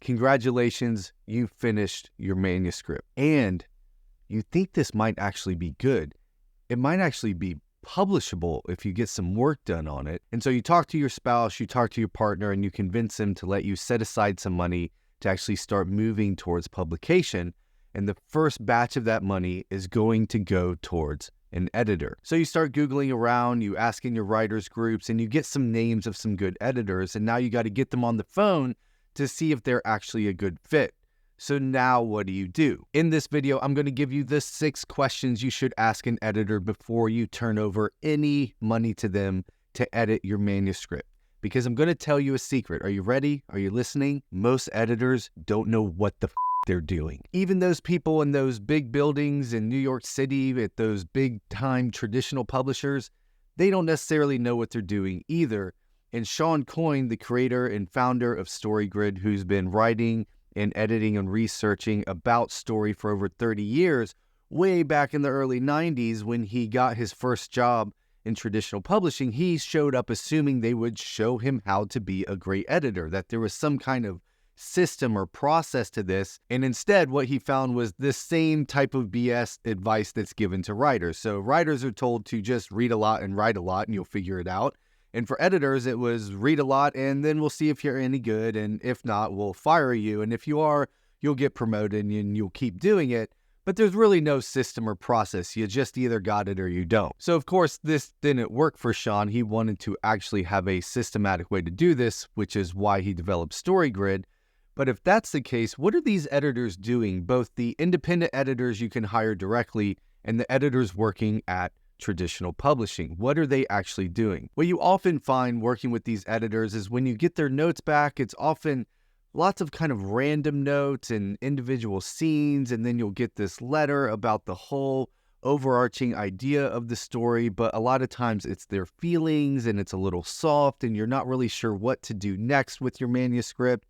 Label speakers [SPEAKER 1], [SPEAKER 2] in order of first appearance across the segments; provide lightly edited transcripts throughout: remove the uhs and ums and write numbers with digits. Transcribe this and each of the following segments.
[SPEAKER 1] congratulations, you finished your manuscript. And you think this might actually be good. It might actually be publishable if you get some work done on it. And so you talk to your spouse, you talk to your partner, and you convince them to let you set aside some money to actually start moving towards publication. And the first batch of that money is going to go towards an editor. So you start Googling around, you ask in your writers groups, and you get some names of some good editors. And now you got to get them on the phone to see if they're actually a good fit. So now what do? In this video, I'm going to give you the 6 questions you should ask an editor before you turn over any money to them to edit your manuscript. Because I'm going to tell you a secret. Are you ready? Are you listening? Most editors don't know what the they're doing. Even those people in those big buildings in New York City at those big time traditional publishers, they don't necessarily know what they're doing either. And Sean Coyne, the creator and founder of StoryGrid, who's been writing and editing and researching about story for over 30 years, way back in the early 90s when he got his first job in traditional publishing, he showed up assuming they would show him how to be a great editor, that there was some kind of system or process to this. And instead, what he found was this same type of BS advice that's given to writers. So writers are told to just read a lot and write a lot and you'll figure it out. And for editors, it was read a lot and then we'll see if you're any good. And if not, we'll fire you. And if you are, you'll get promoted and you'll keep doing it. But there's really no system or process. You just either got it or you don't. So of course, this didn't work for Sean. He wanted to actually have a systematic way to do this, which is why he developed StoryGrid. But if that's the case, what are these editors doing? Both the independent editors you can hire directly and the editors working at traditional publishing. What are they actually doing? What you often find working with these editors is when you get their notes back, it's often lots of kind of random notes and individual scenes, and then you'll get this letter about the whole overarching idea of the story, but a lot of times it's their feelings and it's a little soft and you're not really sure what to do next with your manuscript.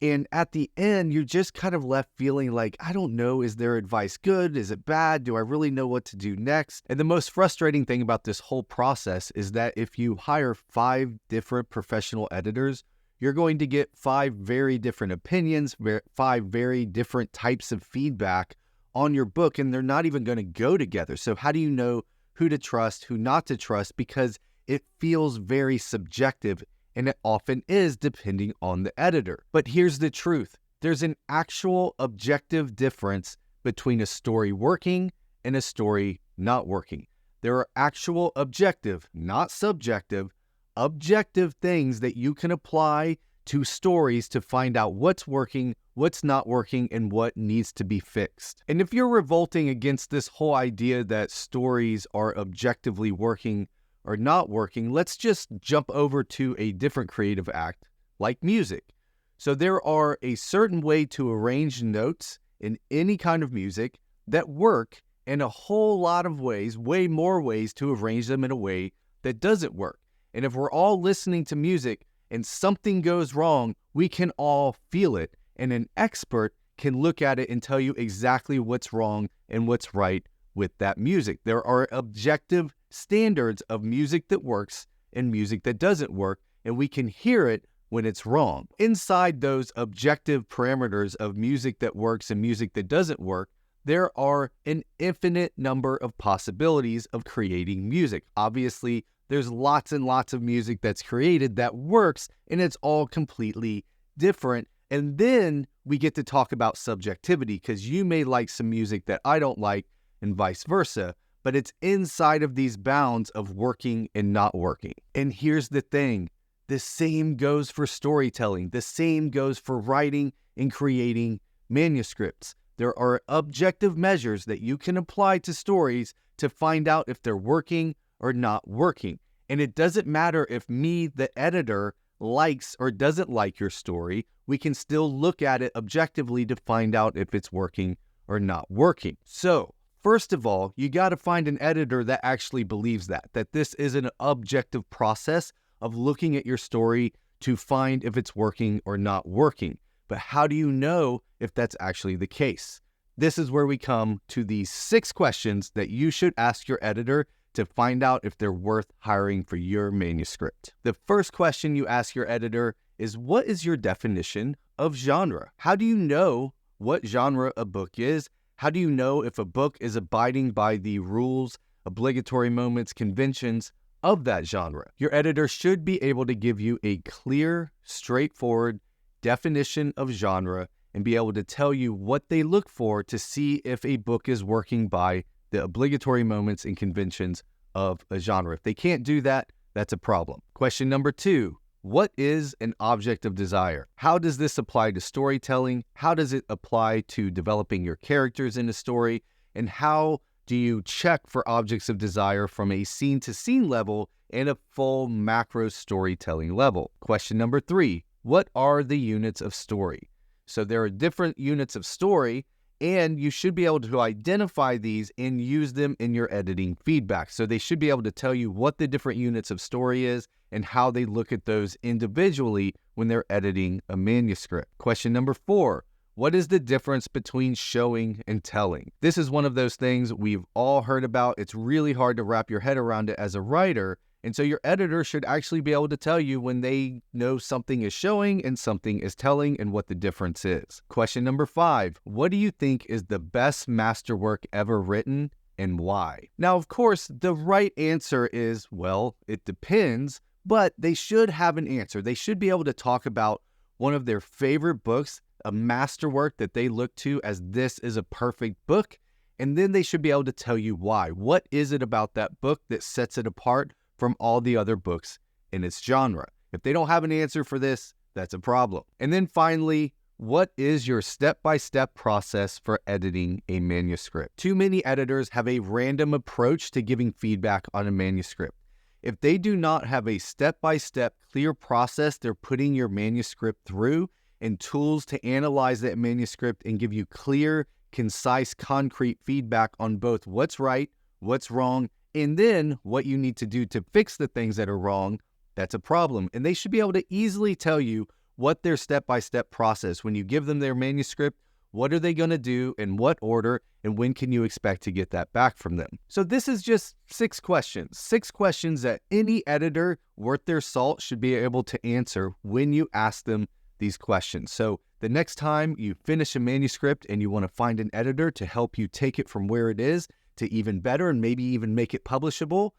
[SPEAKER 1] And at the end, you're just kind of left feeling like, I don't know, is their advice good? Is it bad? Do I really know what to do next? And the most frustrating thing about this whole process is that if you hire 5 different professional editors, you're going to get 5 very different opinions, 5 very different types of feedback on your book, and they're not even going to go together. So how do you know who to trust, who not to trust? Because it feels very subjective. And it often is depending on the editor. But here's the truth. There's an actual objective difference between a story working and a story not working. There are actual objective, not subjective, objective things that you can apply to stories to find out what's working, what's not working, and what needs to be fixed. And if you're revolting against this whole idea that stories are objectively working or not working, let's just jump over to a different creative act like music. So there are a certain way to arrange notes in any kind of music that work, and a whole lot of ways, way more ways to arrange them in a way that doesn't work. And if we're all listening to music and something goes wrong, we can all feel it. And an expert can look at it and tell you exactly what's wrong and what's right with that music. There are objective standards of music that works and music that doesn't work, and we can hear it when it's wrong. Inside those objective parameters of music that works and music that doesn't work, there are an infinite number of possibilities of creating music. Obviously, there's lots and lots of music that's created that works, and it's all completely different. And then we get to talk about subjectivity, because you may like some music that I don't like, and vice versa, but it's inside of these bounds of working and not working. And here's the thing, the same goes for storytelling, the same goes for writing and creating manuscripts. There are objective measures that you can apply to stories to find out if they're working or not working. And it doesn't matter if me, the editor, likes or doesn't like your story, we can still look at it objectively to find out if it's working or not working. So, first of all, you got to find an editor that actually believes that this is an objective process of looking at your story to find if it's working or not working. But how do you know if that's actually the case? This is where we come to these 6 questions that you should ask your editor to find out if they're worth hiring for your manuscript. The first question you ask your editor is, what is your definition of genre? How do you know what genre a book is? How do you know if a book is abiding by the rules, obligatory moments, conventions of that genre? Your editor should be able to give you a clear, straightforward definition of genre and be able to tell you what they look for to see if a book is working by the obligatory moments and conventions of a genre. If they can't do that, that's a problem. Question number 2, what is an object of desire? How does this apply to storytelling? How does it apply to developing your characters in a story? And how do you check for objects of desire from a scene-to-scene level and a full macro storytelling level? Question number 3, what are the units of story? So there are different units of story, and you should be able to identify these and use them in your editing feedback. So they should be able to tell you what the different units of story is and how they look at those individually when they're editing a manuscript. Question number 4, what is the difference between showing and telling? This is one of those things we've all heard about. It's really hard to wrap your head around it as a writer. And so your editor should actually be able to tell you when they know something is showing and something is telling and what the difference is. Question number 5, what do you think is the best masterwork ever written and why? Now, of course, the right answer is, well, it depends, but they should have an answer. They should be able to talk about one of their favorite books, a masterwork that they look to as this is a perfect book, and then they should be able to tell you why. What is it about that book that sets it apart from all the other books in its genre? If they don't have an answer for this, that's a problem. And then finally, what is your step-by-step process for editing a manuscript? Too many editors have a random approach to giving feedback on a manuscript. If they do not have a step-by-step clear process they're putting your manuscript through and tools to analyze that manuscript and give you clear, concise, concrete feedback on both what's right, what's wrong, and then what you need to do to fix the things that are wrong, that's a problem. And they should be able to easily tell you what their step-by-step process, when you give them their manuscript, what are they going to do, in what order, and when can you expect to get that back from them? So this is just 6 questions that any editor worth their salt should be able to answer when you ask them these questions. So the next time you finish a manuscript and you want to find an editor to help you take it from where it is to even better and maybe even make it publishable,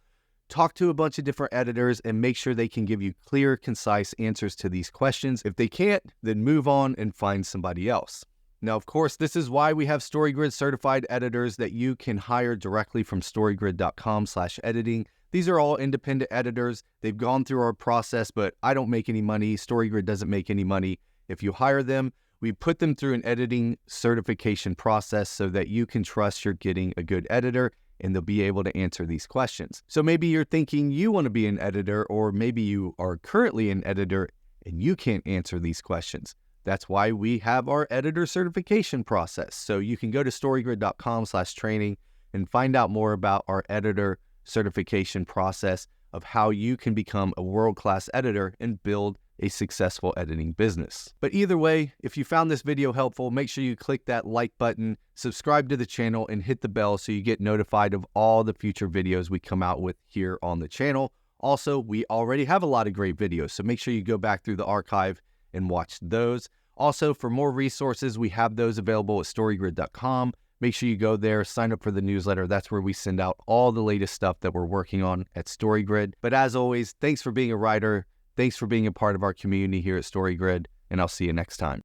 [SPEAKER 1] talk to a bunch of different editors and make sure they can give you clear, concise answers to these questions. If they can't, then move on and find somebody else. Now, of course, this is why we have StoryGrid certified editors that you can hire directly from storygrid.com/editing. These are all independent editors. They've gone through our process, but I don't make any money. StoryGrid doesn't make any money. If you hire them, we put them through an editing certification process so that you can trust you're getting a good editor and they'll be able to answer these questions. So maybe you're thinking you want to be an editor, or maybe you are currently an editor and you can't answer these questions. That's why we have our editor certification process. So you can go to storygrid.com/training and find out more about our editor certification process of how you can become a world-class editor and build a successful editing business. But either way, if you found this video helpful, make sure you click that like button, subscribe to the channel, and hit the bell so you get notified of all the future videos we come out with here on the channel. Also, we already have a lot of great videos, so make sure you go back through the archive and watch those. Also, for more resources, we have those available at storygrid.com. Make sure you go there, sign up for the newsletter. That's where we send out all the latest stuff that we're working on at StoryGrid. But as always, thanks for being a writer. Thanks for being a part of our community here at StoryGrid, and I'll see you next time.